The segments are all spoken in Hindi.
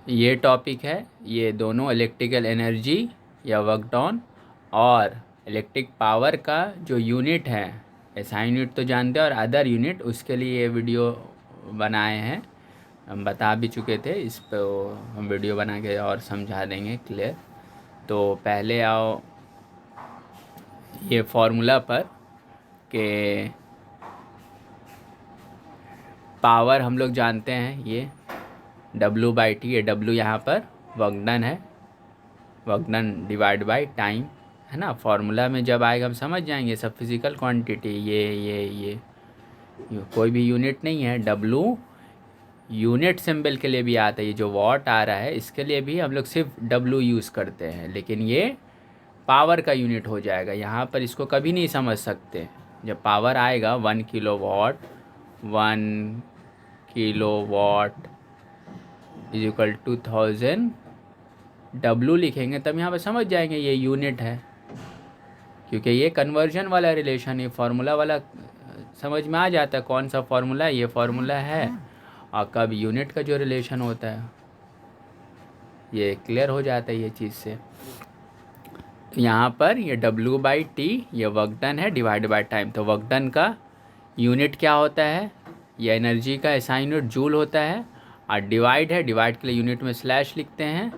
ये टॉपिक है, ये दोनों इलेक्ट्रिकल एनर्जी या वर्क डॉन और इलेक्ट्रिक पावर का जो यूनिट है, एसआई यूनिट तो जानते हैं और अदर यूनिट, उसके लिए ये वीडियो बनाए हैं। हम बता भी चुके थे, इस पर हम वीडियो बना के और समझा देंगे क्लियर। तो पहले आओ ये फॉर्मूला पर कि पावर हम लोग जानते हैं, ये W/T, ये W यहाँ पर वर्क डन है, work done divide by time है ना। फार्मूला में जब आएगा हम समझ जाएंगे, सब फिजिकल क्वांटिटी, ये कोई भी यूनिट नहीं है। W यूनिट सिंबल के लिए भी आता है, ये जो वॉट आ रहा है इसके लिए भी हम लोग सिर्फ W यूज़ करते हैं, लेकिन ये पावर का यूनिट हो जाएगा। यहाँ पर इसको कभी नहीं समझ सकते। जब पावर आएगा 1 kilowatt, 1 kilowatt is equal to 1000 W लिखेंगे तब यहाँ पे समझ जाएंगे ये यूनिट है, क्योंकि ये कन्वर्जन वाला रिलेशन है। फार्मूला वाला समझ में आ जाता है कौन सा फार्मूला, ये फार्मूला है और कब यूनिट का जो रिलेशन होता है ये क्लियर हो जाता है ये चीज़ से। तो यहाँ पर ये W/T ये वर्क डन है डिवाइड बाय टाइम। तो वर्क डन का यूनिट क्या होता है, ये एनर्जी का एसआई यूनिट जूल होता है, और डिवाइड है, डिवाइड के लिए यूनिट में स्लैश लिखते हैं।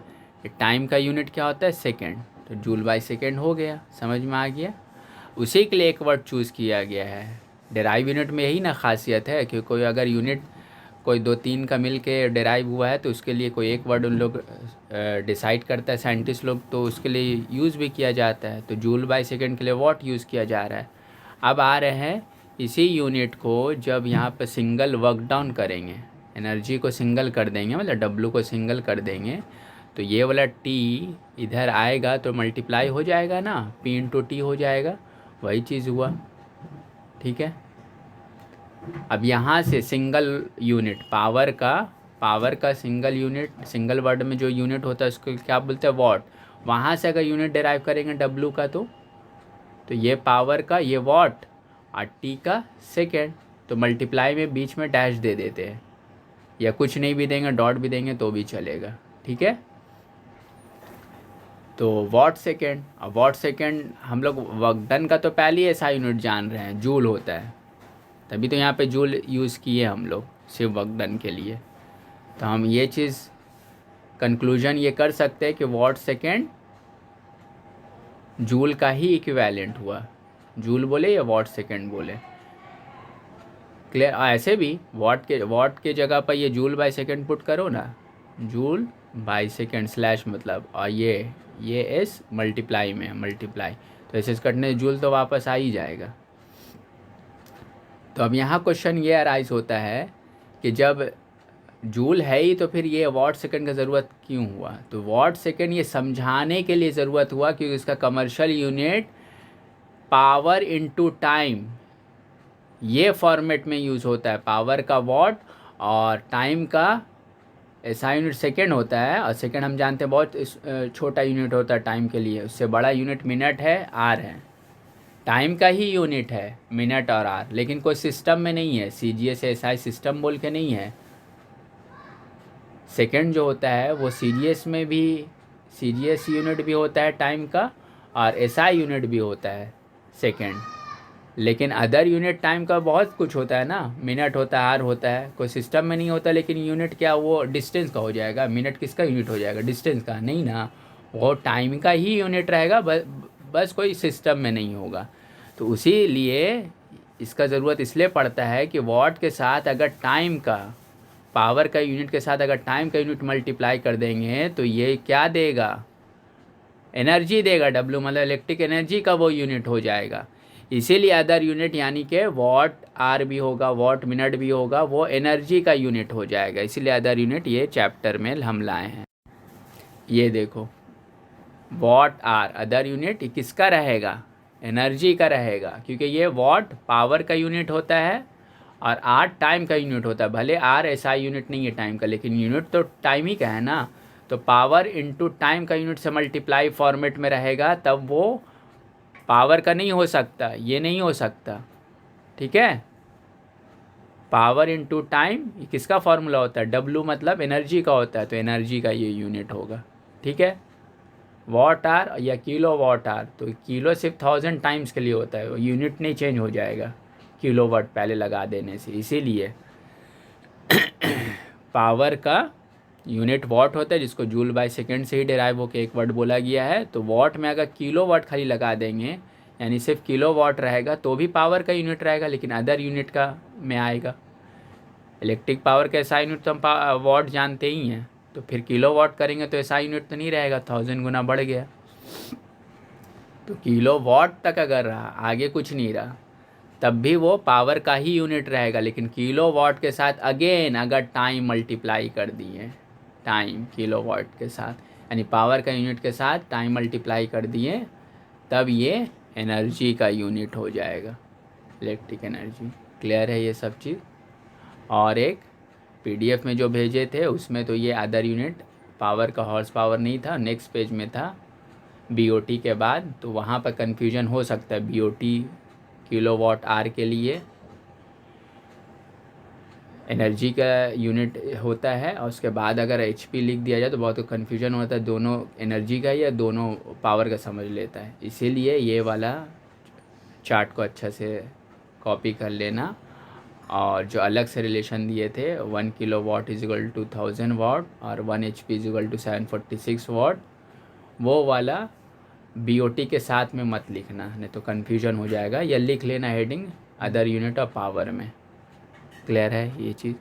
टाइम का यूनिट क्या होता है, सेकेंड, तो जूल बाय सेकेंड हो गया, समझ में आ गया। उसी के लिए एक वर्ड चूज़ किया गया है। डेराइव यूनिट में यही ना खासियत है कि कोई अगर यूनिट कोई 2-3 का मिल के डेराइव हुआ है तो उसके लिए कोई एक वर्ड उन लोग डिसाइड करता है साइंटिस्ट लोग, तो उसके लिए यूज़ भी किया जाता है। तो जूल बाय सेकेंड के लिए वॉट यूज़ किया जा रहा है। अब आ रहे हैं इसी यूनिट को जब यहाँ पर सिंगल वर्क डाउन करेंगे, एनर्जी को सिंगल कर देंगे, मतलब W को सिंगल कर देंगे, तो ये वाला T इधर आएगा तो मल्टीप्लाई हो जाएगा ना, P/T हो जाएगा, वही चीज़ हुआ। ठीक है। अब यहाँ से सिंगल यूनिट पावर का सिंगल यूनिट, सिंगल वर्ड में जो यूनिट होता है उसको क्या बोलते हैं, वॉट। वहाँ से अगर यूनिट डिराइव करेंगे W का तो ये पावर का ये वॉट और T का सेकेंड, तो मल्टीप्लाई में बीच में डैश दे देते हैं, या कुछ नहीं भी देंगे डॉट भी देंगे तो भी चलेगा। ठीक है। तो वॉट सेकेंड, अब वॉट सेकेंड हम लोग वर्क डन का तो पहले ही ऐसा यूनिट जान रहे हैं, जूल होता है, तभी तो यहाँ पे जूल यूज़ किए हम लोग सिर्फ वर्क डन के लिए। तो हम ये चीज़ कंक्लूजन ये कर सकते हैं कि वॉट सेकेंड जूल का ही इक्विवेलेंट हुआ। जूल बोले या वॉट सेकेंड बोले, क्लियर। ऐसे भी वॉट के जगह पर ये जूल बाय सेकेंड पुट करो ना, जूल बाय सेकेंड स्लैश मतलब, और ये एस मल्टीप्लाई में मल्टीप्लाई, तो ऐसे कटने जूल तो वापस आ ही जाएगा। तो अब यहाँ क्वेश्चन ये अराइज होता है कि जब जूल है ही तो फिर ये वॉट सेकेंड का ज़रूरत क्यों हुआ। तो वॉट सेकेंड ये समझाने के लिए ज़रूरत हुआ क्योंकि इसका commercial unit power into time ये फॉर्मेट में यूज़ होता है। पावर का वॉट और टाइम का एसआई यूनिट सेकेंड होता है, और सेकेंड हम जानते हैं बहुत छोटा यूनिट होता है टाइम के लिए, उससे बड़ा यूनिट मिनट है, आर है। टाइम का ही यूनिट है मिनट और आर, लेकिन कोई सिस्टम में नहीं है, CGS SI सिस्टम बोल के नहीं है। सेकेंड जो होता है वो CGS में भी CGS यूनिट भी होता है टाइम का, और SI यूनिट भी होता है सेकेंड। लेकिन अदर यूनिट टाइम का बहुत कुछ होता है ना, मिनट होता है, आर होता है, कोई सिस्टम में नहीं होता। लेकिन यूनिट क्या, वो डिस्टेंस का हो जाएगा। मिनट किसका यूनिट हो जाएगा, डिस्टेंस का नहीं ना, वो टाइम का ही यूनिट रहेगा, बस कोई सिस्टम में नहीं होगा। तो उसी लिए इसका ज़रूरत इसलिए पड़ता है कि वॉट के साथ अगर टाइम का, पावर का यूनिट के साथ अगर टाइम का यूनिट मल्टीप्लाई कर देंगे तो ये क्या देगा, एनर्जी देगा। W मतलब इलेक्ट्रिक एनर्जी का वो यूनिट हो जाएगा। इसीलिए अदर यूनिट यानी कि वॉट आर भी होगा, वॉट मिनट भी होगा, वो एनर्जी का यूनिट हो जाएगा। इसीलिए अदर यूनिट ये चैप्टर में हम लाए हैं। ये देखो वॉट आर अदर यूनिट किसका रहेगा, एनर्जी का रहेगा, क्योंकि ये वॉट पावर का यूनिट होता है और आर टाइम का यूनिट होता है। भले आर ऐसा यूनिट नहीं है टाइम का, लेकिन यूनिट तो टाइम ही का है ना। तो पावर इनटू टाइम का यूनिट से मल्टीप्लाई फॉर्मेट में रहेगा, तब वो पावर का नहीं हो सकता, ये नहीं हो सकता। ठीक है। पावर इनटू टाइम ये किसका फॉर्मूला होता है, W मतलब एनर्जी का होता है, तो एनर्जी का ये यूनिट होगा, ठीक है। वॉट आर या किलो वॉट आर, तो किलो सिर्फ 1000 टाइम्स के लिए होता है, यूनिट नहीं चेंज हो जाएगा किलो वाट पहले लगा देने से, इसीलिए पावर का यूनिट वॉट होता है, जिसको जूल बाय सेकेंड से ही डिराइव होकर एक वर्ड बोला गया है। तो वॉट में अगर किलो वाट खाली लगा देंगे, यानी सिर्फ किलो वाट रहेगा तो भी पावर का यूनिट रहेगा, लेकिन अदर यूनिट का में आएगा। इलेक्ट्रिक पावर का ऐसा यूनिट तो हम वॉट जानते ही हैं, तो फिर किलो वाट करेंगे तो ऐसा यूनिट तो नहीं रहेगा, 1000 गुना बढ़ गया। तो किलो वाट तक अगर रहा, आगे कुछ नहीं रहा, तब भी वो पावर का ही यूनिट रहेगा, लेकिन किलो वाट के साथ अगेन अगर टाइम मल्टीप्लाई कर दिए, टाइम किलो वाट के साथ, यानी पावर का यूनिट के साथ टाइम मल्टीप्लाई कर दिए, तब ये एनर्जी का यूनिट हो जाएगा, इलेक्ट्रिक एनर्जी। क्लियर है ये सब चीज़। और एक PDF में जो भेजे थे उसमें तो ये अदर यूनिट पावर का हॉर्स पावर नहीं था, नेक्स्ट पेज में था BOT के बाद, तो वहाँ पर कन्फ्यूजन हो सकता है। BOT किलोवाट आर के लिए एनर्जी का यूनिट होता है, और उसके बाद अगर HP लिख दिया जाए तो बहुत कन्फ्यूजन होता है, दोनों एनर्जी का या दोनों पावर का समझ लेता है। इसीलिए ये वाला चार्ट को अच्छा से कॉपी कर लेना, और जो अलग से रिलेशन दिए थे 1 किलोवाट इज इक्वल टू 1000 वाट और 1 HP इज इक्वल टू 746 वाट, वो वाला BOT के साथ में मत लिखना, नहीं तो कन्फ्यूजन हो जाएगा, या लिख लेना heading other unit of power में। क्लियर है ये चीज़।